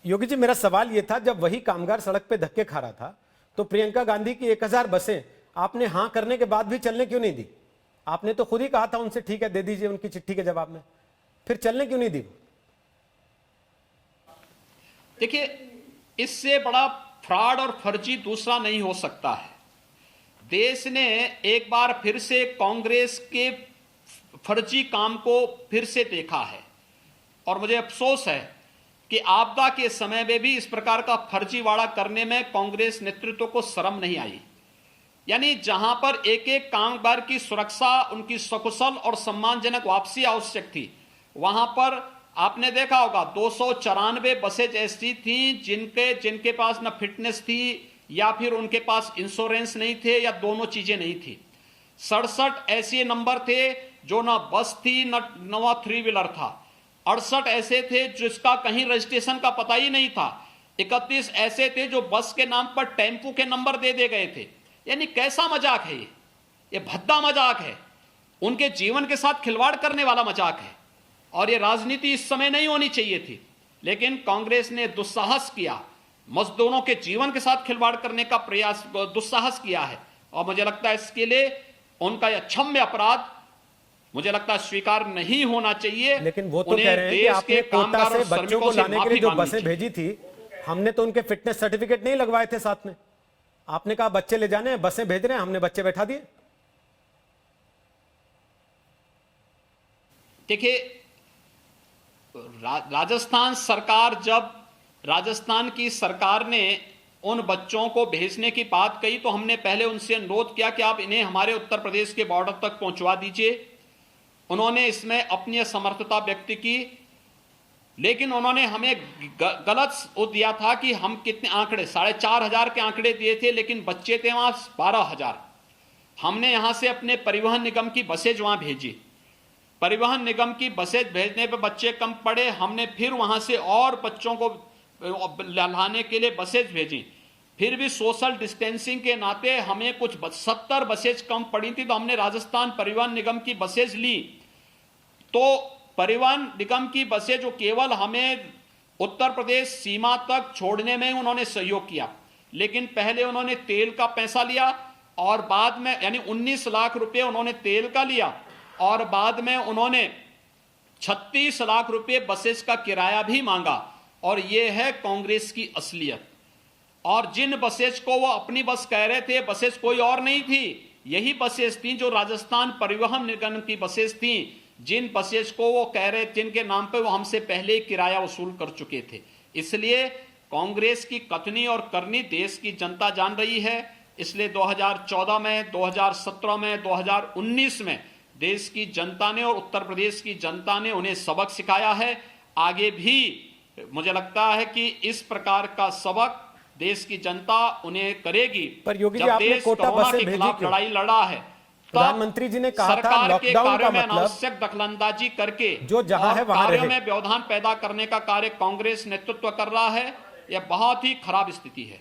योगी जी, मेरा सवाल यह था, जब वही कामगार सड़क पे धक्के खा रहा था तो प्रियंका गांधी की 1000 बसें आपने हां करने के बाद भी चलने क्यों नहीं दी? आपने तो खुद ही कहा था उनसे, ठीक है दे दीजिए उनकी चिट्ठी के जवाब में, फिर चलने क्यों नहीं दी? देखिए, इससे बड़ा फ्रॉड और फर्जी दूसरा नहीं हो सकता है। देश ने एक बार फिर से कांग्रेस के फर्जी काम को फिर से देखा है और मुझे अफसोस है कि आपदा के समय में भी इस प्रकार का फर्जीवाड़ा करने में कांग्रेस नेतृत्व को शर्म नहीं आई। यानी जहां पर एक एक कामगार की सुरक्षा, उनकी सकुशल और सम्मानजनक वापसी आवश्यक थी, वहां पर आपने देखा होगा 294 बसेज ऐसी थी जिनके पास न फिटनेस थी या फिर उनके पास इंश्योरेंस नहीं थे या दोनों चीजें नहीं थी। 67 ऐसे नंबर थे जो न बस थी न थ्री व्हीलर था। 68 ऐसे थे जिसका कहीं रजिस्ट्रेशन का पता ही नहीं था। 31 ऐसे थे जो बस के नाम पर टेम्पू के नंबर दे गए थे। यानी कैसा मजाक है ये भद्दा मजाक है, उनके जीवन के साथ खिलवाड़ करने वाला मजाक है और ये राजनीति इस समय नहीं होनी चाहिए थी। लेकिन कांग्रेस ने दुस्साहस किया, मजदूरों के जीवन के साथ खिलवाड़ करने का प्रयास, दुस्साहस किया है और मुझे लगता है इसके लिए उनका यह क्षम्य अपराध मुझे लगता है स्वीकार नहीं होना चाहिए। लेकिन वो तो कह रहे हैं कि आपने कोटा से बच्चों को लाने के लिए जो बसें भेजी थी, हमने तो उनके फिटनेस सर्टिफिकेट नहीं लगवाए थे साथ में। आपने कहा बच्चे ले जाने हैं, बसें भेज रहे हैं, हमने बच्चे बैठा दिए। देखिए, राजस्थान की सरकार ने उन बच्चों को भेजने की बात कही तो हमने पहले उनसे अनुरोध किया कि आप इन्हें हमारे उत्तर प्रदेश के बॉर्डर तक पहुंचवा दीजिए। उन्होंने इसमें अपनी असमर्थता व्यक्त की, लेकिन उन्होंने हमें गलत वो दिया था कि हम कितने आंकड़े 4500 के आंकड़े दिए थे, लेकिन बच्चे थे वहां 12000। हमने यहां से अपने परिवहन निगम की बसेज वहां भेजी। परिवहन निगम की बसेज भेजने पर बच्चे कम पड़े, हमने फिर वहां से और बच्चों को लाने के लिए बसेज भेजी। फिर भी सोशल डिस्टेंसिंग के नाते हमें कुछ 70 बसेज कम पड़ी थी, तो हमने राजस्थान परिवहन निगम की बसेज ली। तो परिवहन निगम की बसें जो केवल हमें उत्तर प्रदेश सीमा तक छोड़ने में उन्होंने सहयोग किया, लेकिन पहले उन्होंने तेल का पैसा लिया और बाद में यानी 19 लाख रुपए उन्होंने तेल का लिया और बाद में उन्होंने 36 लाख रुपए बसेस का किराया भी मांगा। और यह है कांग्रेस की असलियत। और जिन बसेस को वो अपनी बस कह रहे थे, बसेस कोई और नहीं थी, यही बसेस थी जो राजस्थान परिवहन निगम की बसेस थी, जिन बसेस को वो कह रहे, जिनके नाम पे वो हमसे पहले ही किराया वसूल कर चुके थे। इसलिए कांग्रेस की कथनी और करनी देश की जनता जान रही है। इसलिए 2014 में, 2017 में, 2019 में देश की जनता ने और उत्तर प्रदेश की जनता ने उन्हें सबक सिखाया है। आगे भी मुझे लगता है कि इस प्रकार का सबक देश की जनता उन्हें करेगी। पर योगी जी, आपने कोटा बसें भेजी क्यों? लड़ाई लड़ा है, प्रधानमंत्री जी ने कहा था लॉकडाउन का मतलब अनावश्यक दखलंदाजी करके जो जहां है वहां कार्यों में व्यवधान पैदा करने का कार्य कांग्रेस नेतृत्व कर रहा है। यह बहुत ही खराब स्थिति है।